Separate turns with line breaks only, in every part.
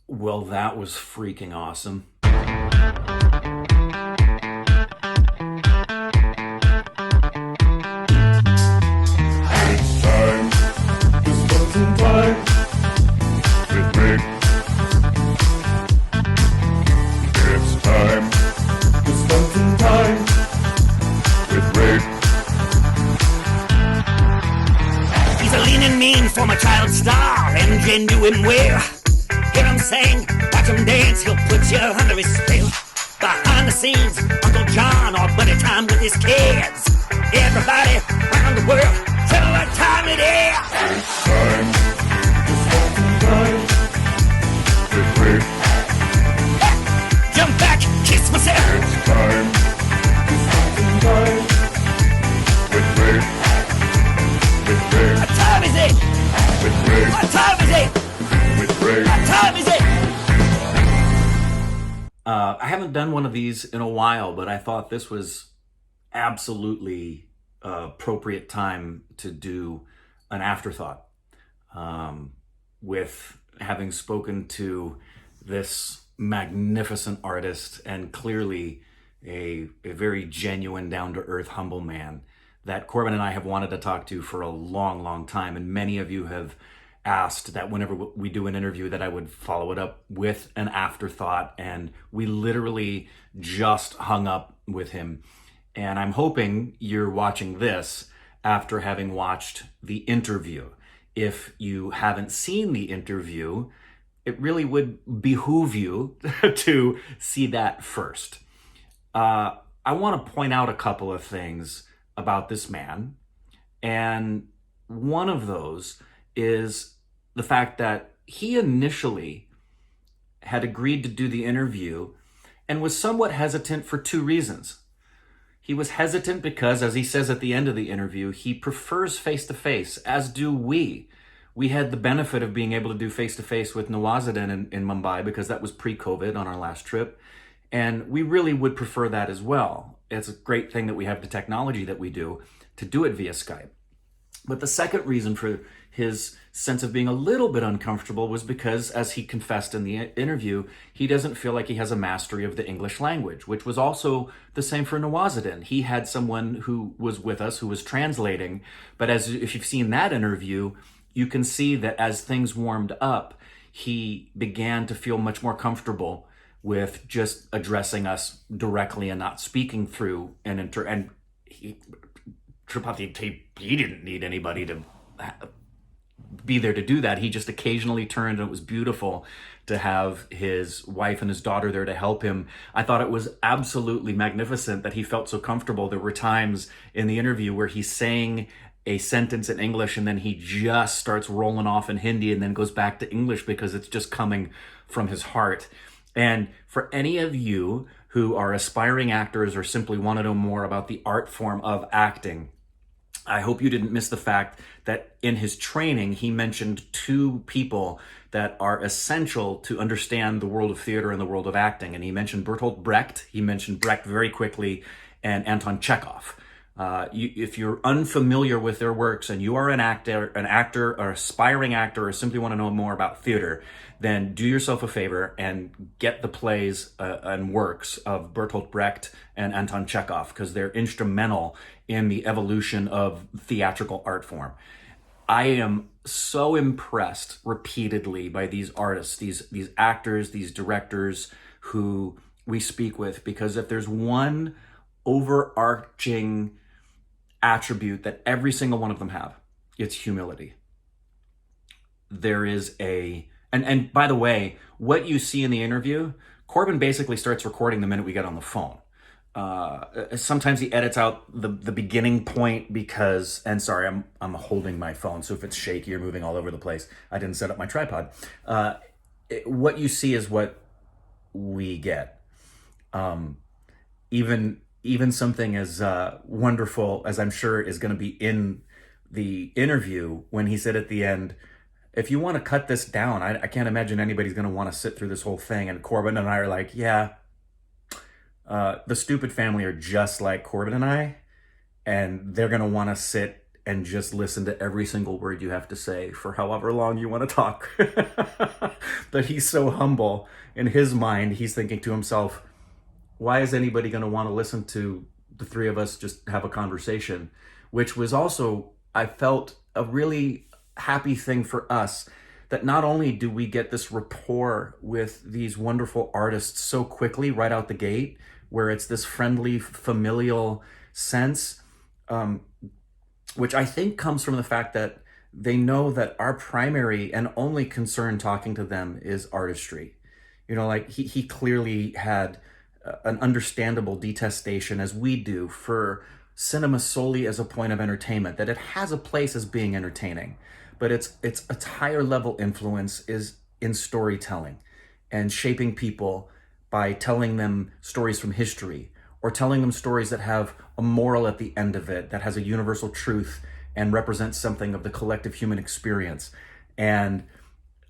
Well, that was freaking awesome.
It's time to spend some time with Rick. It's time to spend some time with Rick.
He's a lean and mean former child star. MJ knew him well. Hear him sing, watch him dance, he'll put you under his spell. Behind the scenes, Uncle John or buddy time with his kids. Everybody around the world, tell what time it is.
It's time to spend some time with Rick.
Jump back, kiss myself.
It's time to spend some time with Rick. With Rick.
What time is it?
With Rick.
What time is it?
With Rick.
What time is it?
I haven't done one of these in a while, but I thought this was absolutely appropriate time to do an afterthought. With having spoken to this magnificent artist and clearly a very genuine, down-to-earth, humble man that Corbin and I have wanted to talk to for a long, long time. And many of you have asked that whenever we do an interview that I would follow it up with an afterthought. And we literally just hung up with him. And I'm hoping you're watching this after having watched the interview. If you haven't seen the interview, it really would behoove you to see that first. I want to point out a couple of things about this man. And one of those is the fact that he initially had agreed to do the interview and was somewhat hesitant for two reasons. He was hesitant because, as he says at the end of the interview, he prefers face-to-face, as do we. We had the benefit of being able to do face-to-face with Nawazuddin in Mumbai because that was pre-COVID on our last trip. And we really would prefer that as well. It's a great thing that we have the technology that we do to do it via Skype. But the second reason for his sense of being a little bit uncomfortable was because, as he confessed in the interview, he doesn't feel like he has a mastery of the English language, which was also the same for Nawazuddin. He had someone who was with us who was translating, but if you've seen that interview, you can see that as things warmed up, he began to feel much more comfortable with just addressing us directly and not speaking through Tripathi, he didn't need anybody to be there to do that. He just occasionally turned, and it was beautiful to have his wife and his daughter there to help him. I thought it was absolutely magnificent that he felt so comfortable. There were times in the interview where he's saying a sentence in English and then he just starts rolling off in Hindi and then goes back to English because it's just coming from his heart. And for any of you who are aspiring actors or simply want to know more about the art form of acting, I hope you didn't miss the fact that in his training, he mentioned two people that are essential to understand the world of theater and the world of acting. And he mentioned Bertolt Brecht, he mentioned Brecht very quickly, and Anton Chekhov. If you're unfamiliar with their works and you are an actor, or aspiring actor, or simply want to know more about theater, then do yourself a favor and get the plays and works of Bertolt Brecht and Anton Chekhov, because they're instrumental in the evolution of theatrical art form. I am so impressed repeatedly by these artists, these actors, these directors who we speak with, because if there's one overarching attribute that every single one of them have, it's humility. There is and by the way, what you see in the interview, Corbin basically starts recording the minute we get on the phone. Sometimes he edits out the beginning point because, and sorry, I'm holding my phone, so if it's shaky or moving all over the place, I didn't set up my tripod. What you see is what we get. Even something as wonderful as I'm sure is going to be in the interview when he said at the end, if you want to cut this down, I can't imagine anybody's going to want to sit through this whole thing. And Corbin and I are like, yeah, the Stupid family are just like Corbin and I, and they're going to want to sit and just listen to every single word you have to say for however long you want to talk. But he's so humble. In his mind, he's thinking to himself, why is anybody going to want to listen to the three of us just have a conversation? Which was also, I felt, a really happy thing for us, that not only do we get this rapport with these wonderful artists so quickly right out the gate, where it's this friendly, familial sense, which I think comes from the fact that they know that our primary and only concern talking to them is artistry. You know, like he clearly had an understandable detestation, as we do, for cinema solely as a point of entertainment, that it has a place as being entertaining, but its higher level influence is in storytelling and shaping people by telling them stories from history, or telling them stories that have a moral at the end of it, that has a universal truth and represents something of the collective human experience. And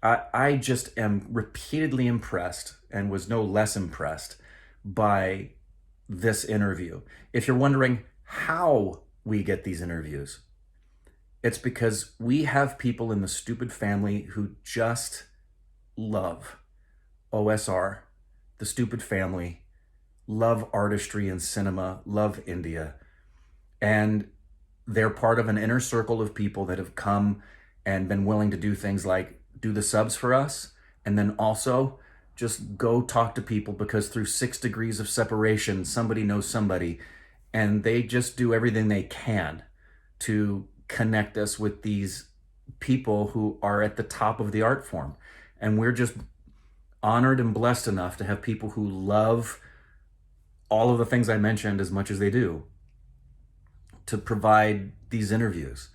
I just am repeatedly impressed, and was no less impressed by this interview. If you're wondering how we get these interviews, it's because we have people in the Stupid family who just love OSR, the Stupid family, love artistry and cinema, love India. And they're part of an inner circle of people that have come and been willing to do things like do the subs for us, and then also just go talk to people, because through 6 degrees of separation, somebody knows somebody, and they just do everything they can to connect us with these people who are at the top of the art form. And we're just honored and blessed enough to have people who love all of the things I mentioned as much as they do to provide these interviews.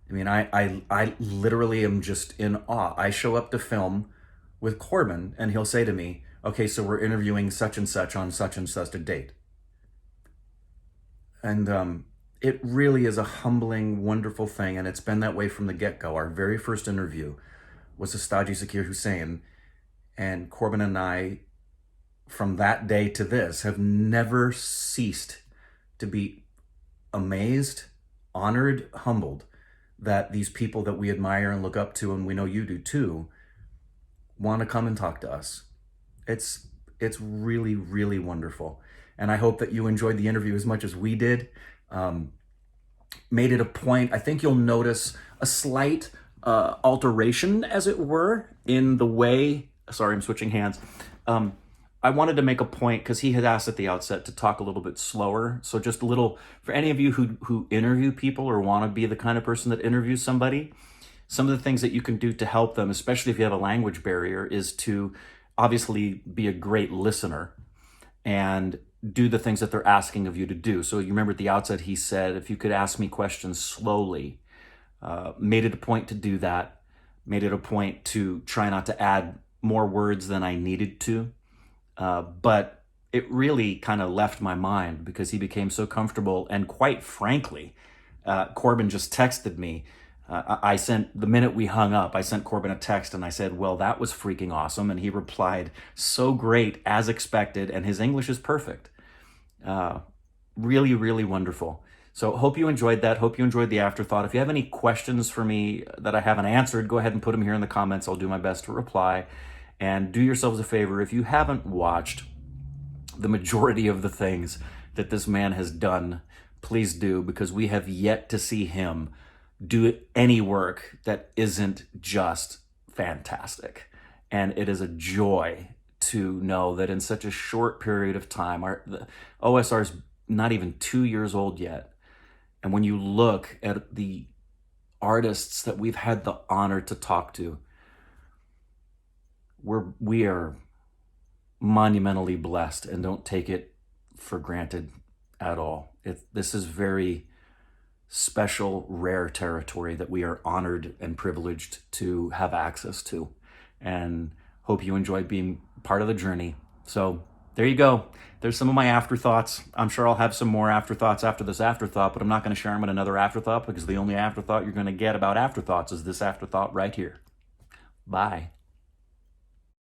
I mean, I literally am just in awe. I show up to film with Corbin, and he'll say to me, okay, so we're interviewing such and such on such and such a date. And it really is a humbling, wonderful thing, and it's been that way from the get-go. Our very first interview was Astaji Zakir Hussain, and Corbin and I, from that day to this, have never ceased to be amazed, honored, humbled that these people that we admire and look up to, and we know you do too, want to come and talk to us. It's really, really wonderful. And I hope that you enjoyed the interview as much as we did. Made it a point. I think you'll notice a slight alteration, as it were, in the way, sorry, I'm switching hands. I wanted to make a point, because he had asked at the outset to talk a little bit slower. So just a little, for any of you who interview people or want to be the kind of person that interviews somebody, some of the things that you can do to help them, especially if you have a language barrier, is to obviously be a great listener and do the things that they're asking of you to do. So you remember at the outset, he said, if you could ask me questions slowly, made it a point to do that, made it a point to try not to add more words than I needed to. But it really kind of left my mind, because he became so comfortable. And quite frankly, Corbin just texted me. I sent, the minute we hung up, I sent Corbin a text and I said, well, that was freaking awesome. And he replied, so great, as expected. And his English is perfect. Really, really wonderful. So hope you enjoyed that. Hope you enjoyed the afterthought. If you have any questions for me that I haven't answered, go ahead and put them here in the comments. I'll do my best to reply. And do yourselves a favor, if you haven't watched the majority of the things that this man has done, please do, because we have yet to see him do any work that isn't just fantastic. And it is a joy to know that in such a short period of time, the OSR is not even 2 years old yet. And when you look at the artists that we've had the honor to talk to, we are monumentally blessed, and don't take it for granted at all. This is very special, rare territory that we are honored and privileged to have access to, and hope you enjoyed being part of the journey. So there you go. There's some of my afterthoughts. I'm sure I'll have some more afterthoughts after this afterthought, but I'm not going to share them in another afterthought, because the only afterthought you're going to get about afterthoughts is this afterthought right here. Bye.